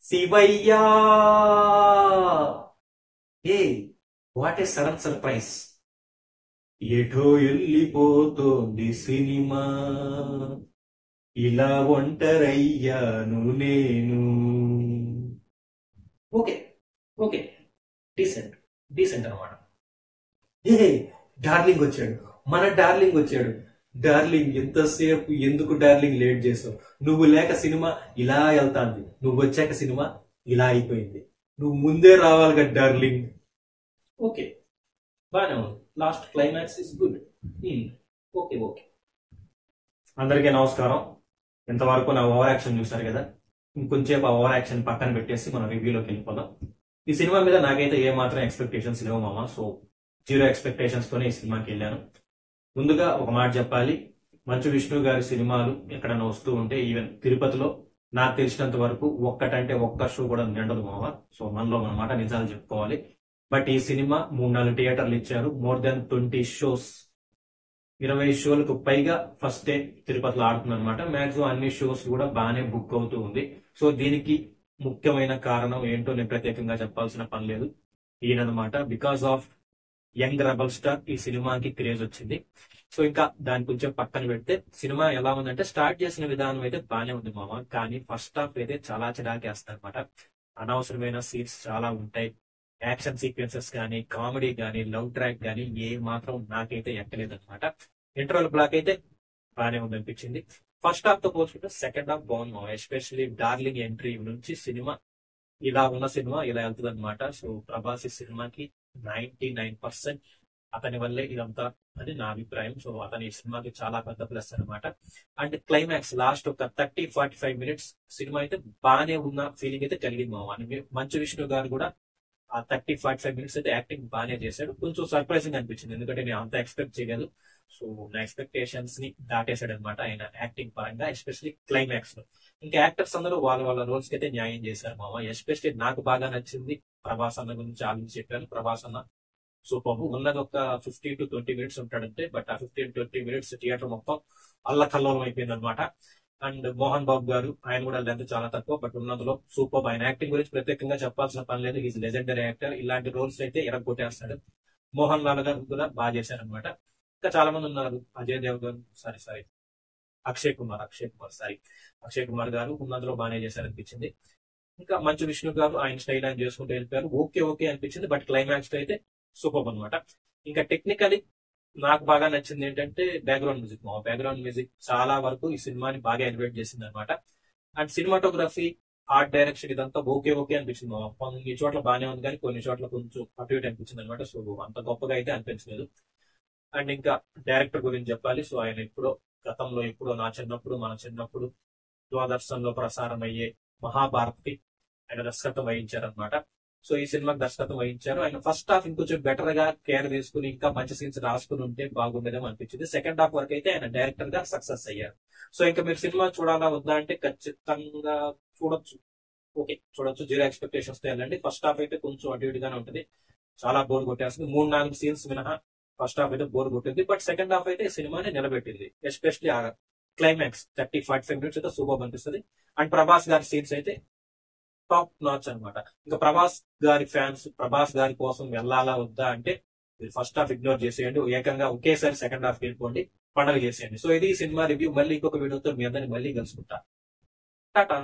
శివయ్యా a what a sudden surprise. ఎటో వెళ్ళిపోతోంది సినిమా, ఇలా ఒంటరయ్యాను నేను. ఓకే ఓకే, డీసెంట్ డీసెంట్ అనమాట. ఏ డార్లింగ్ వచ్చాడు, మన డార్లింగ్ వచ్చాడు. డార్లింగ్ ఎంతసేపు ఎందుకు డార్లింగ్ లేట్ చేసావు? నువ్వు లేక సినిమా ఇలా వెళ్తాంది, నువ్వు వచ్చాక సినిమా ఇలా అయిపోయింది. నువ్వు ముందే రావాలి కదా డార్లింగ్. ఓకే బానే ఉంది, last climax is good. Okay okay. అందరికీ నమస్కారం. ఇంతవరకు నా ఓవర్ యాక్షన్ చూసారు కదా, ఇంకొంచేపు ఆ ఓవర్ యాక్షన్ పక్కన పెట్టేసి మనం రివ్యూలోకి వెళ్ళిపోదాం. ఈ సినిమా మీద నాకైతే ఏ మాత్రం ఎక్స్పెక్టేషన్స్ లేవు మామ. సో 0 ఎక్స్పెక్టేషన్స్ తోనే ఈ సినిమాకి వెళ్ళాను. ముందుగా ఒక మాట చెప్పాలి, మంచు విష్ణు గారి సినిమాలు ఎక్కడైనా వస్తూ ఉంటే ఈవెన్ తిరుపతిలో నాకు తెలిసినంత వరకు ఒక్కటంటే ఒక్క షో కూడా నిండదు మామ. సో మనలో మన మాట నిజాలు చెప్పుకోవాలి. బట్ ఈ సినిమా 3-4 థియేటర్లు ఇచ్చారు, మోర్ దెన్ 20 షోస్, 20 షోలకు పైగా ఫస్ట్ డే తిరుపతిలో ఆడుతుంది అనమాట. మాక్సిమం అన్ని షోస్ కూడా బాగానే బుక్ అవుతూ ఉంది. సో దీనికి ముఖ్యమైన కారణం ఏంటో నేను ప్రత్యేకంగా చెప్పాల్సిన పని లేదు, ఈయనమాట. Because of young rebel star ఈ సినిమాకి క్రేజ్ వచ్చింది. సో ఇంకా దాని కొంచెం పక్కన పెడితే సినిమా ఎలా ఉందంటే, స్టార్ట్ చేసిన విధానం అయితే బాగానే ఉంది మామ, కానీ ఫస్ట్ హాఫ్ అయితే చాలా చిరాకేస్తాయి అనమాట. అనవసరమైన సీన్స్ చాలా ఉంటాయి. యాక్షన్ సీక్వెన్సెస్ కానీ, కామెడీ కానీ, లవ్ ట్రాక్ కానీ ఏ మాత్రం నాకైతే ఎక్కలేదు అనమాట. ఇంటర్వల్ బ్లాక్ అయితే బాగానే ఉంది అనిపించింది. ఫస్ట్ హాఫ్ తో పోల్చుకుంటే సెకండ్ హాఫ్ బాగుంది, ఎస్పెషల్లీ డార్లింగ్ ఎంట్రీ నుంచి సినిమా ఇలా ఉన్న సినిమా ఇలా వెళ్తుంది అనమాట. సో ప్రభాస్ ఈ సినిమాకి 99% అతని వల్లే ఇదంతా అని నా అభిప్రాయం. సో అతని ఈ సినిమాకి చాలా పెద్ద ప్లస్ అనమాట. అండ్ క్లైమాక్స్ లాస్ట్ ఒక 30-45 మినిట్స్ సినిమా అయితే బాగానే ఉన్న ఫీలింగ్ అయితే కలిగింది మామ. మంచు విష్ణు గారు కూడా ఆ 30-45 మినిట్స్ అయితే యాక్టింగ్ బాగానే చేశాడు. కొంచెం సర్ప్రైజింగ్ అనిపించింది, ఎందుకంటే నేను అంత ఎక్స్పెక్ట్ చేయలేదు. సో నా ఎక్స్పెక్టేషన్స్ ని దాటేశాడు అనమాట ఆయన యాక్టింగ్ పరంగా, ఎస్పెషల్లీ క్లైమాక్స్ లో. ఇంకా యాక్టర్స్ అందరూ వాళ్ళ వాళ్ళ రోల్స్ కి అయితే న్యాయం చేశారు మామ. ఎస్పెషల్లీ నాకు బాగా నచ్చింది ప్రభాస్ అన్న గురించి ఆలోచించి చెప్పాను. ప్రభాస్ అన్న సూపర్. ఉన్నది ఒక 15-20 మినిట్స్ ఉంటాడంటే, బట్ ఆ 15-20 మినిట్స్ థియేటర్ మొత్తం అల్లకల్లోలం అయిపోయింది అనమాట. అండ్ మోహన్ బాబు గారు, ఆయన కూడా లెంత్ చాలా తక్కువ, బట్ ఉన్నందులో సూపర్. ఆయన యాక్టింగ్ గురించి ప్రత్యేకంగా చెప్పాల్సిన పని లేదు, ఈజ్ లెజెండరీ యాక్టర్. ఇలాంటి రోల్స్ అయితే ఎరగొట్టేస్తాడు. మోహన్ లాల్ గారు కూడా బాగా చేశారనమాట. ఇంకా చాలా మంది ఉన్నారు, అజయ్ దేవ్ గారు, సారీ అక్షయ్ కుమార్ గారు ఉన్నందులో బాగానే చేశారనిపించింది. ఇంకా మంచు విష్ణు గారు ఆయన స్టైల్ ఆయన చేసుకుంటూ వెళ్ళిపోయారు. ఓకే అనిపించింది, బట్ క్లైమాక్స్ అయితే సూపర్ అనమాట. ఇంకా టెక్నికలీ నాకు బాగా నచ్చింది ఏంటంటే బ్యాక్గ్రౌండ్ మ్యూజిక్. మా బ్యాక్గ్రౌండ్ మ్యూజిక్ చాలా వరకు ఈ సినిమాని బాగా ఎలివేట్ చేసింది అనమాట. అండ్ సినిమాటోగ్రఫీ, ఆర్ట్ డైరెక్షన్ ఇదంతా ఓకే అనిపించింది మా. కొన్ని చోట్ల బాగానే ఉంది, కానీ కొన్ని చోట్ల కొంచెం అటు ఇటు అనిపించింది అనమాట. సో అంత గొప్పగా అయితే అనిపించలేదు. అండ్ ఇంకా డైరెక్టర్ గురించి చెప్పాలి. సో ఆయన గతంలో మన చిన్నప్పుడు దూరదర్శన్లో ప్రసారం అయ్యే మహాభారత్కి ఆయన దర్శకత్వం వహించారనమాట. సో ఈ సినిమాకి దర్శకత్వం వహించారు ఆయన. ఫస్ట్ హాఫ్ ఇంకొంచెం బెటర్ గా కేర్ తీసుకుని ఇంకా మంచి సీన్స్ రాసుకుని ఉంటే బాగుండేదేమో అనిపించింది. సెకండ్ హాఫ్ వరకు అయితే ఆయన డైరెక్టర్ గా సక్సెస్ అయ్యారు. సో ఇంకా మీరు సినిమా చూడాలా వద్దా అంటే ఖచ్చితంగా చూడొచ్చు. చూడొచ్చు, 0 ఎక్స్పెక్టేషన్స్ తో వెళ్ళండి. ఫస్ట్ హాఫ్ అయితే కొంచెం అటు ఇటుగానే ఉంటుంది, చాలా బోర్ కొట్టేస్తుంది. 3-4 సీన్స్ మినహా ఫస్ట్ హాఫ్ అయితే బోర్ కొట్టింది, బట్ సెకండ్ హాఫ్ అయితే సినిమాని నిలబెట్టింది. ఎస్పెషల్లీ ఆ క్లైమాక్స్ 30-45 మినిట్స్ అయితే సూపర్ అనిపిస్తుంది. అండ్ ప్రభాస్ గారి సీన్స్ అయితే టాప్ నాచ్ అనమాట. ఇంకా ప్రభాస్ గారి ఫ్యాన్స్ ప్రభాస్ గారి కోసం వెళ్ళాలా వద్దా అంటే ఫస్ట్ హాఫ్ ఇగ్నోర్ చేసేయండి, ఏకంగా ఒకేసారి సెకండ్ హాఫ్ వెళ్ళిపోండి, పండుగ చేసేయండి. సో ఇది సినిమా రివ్యూ. మళ్ళీ ఇంకొక వీడియోతో మీ అందరిని మళ్ళీ కలుసుకుంటా. టాటా.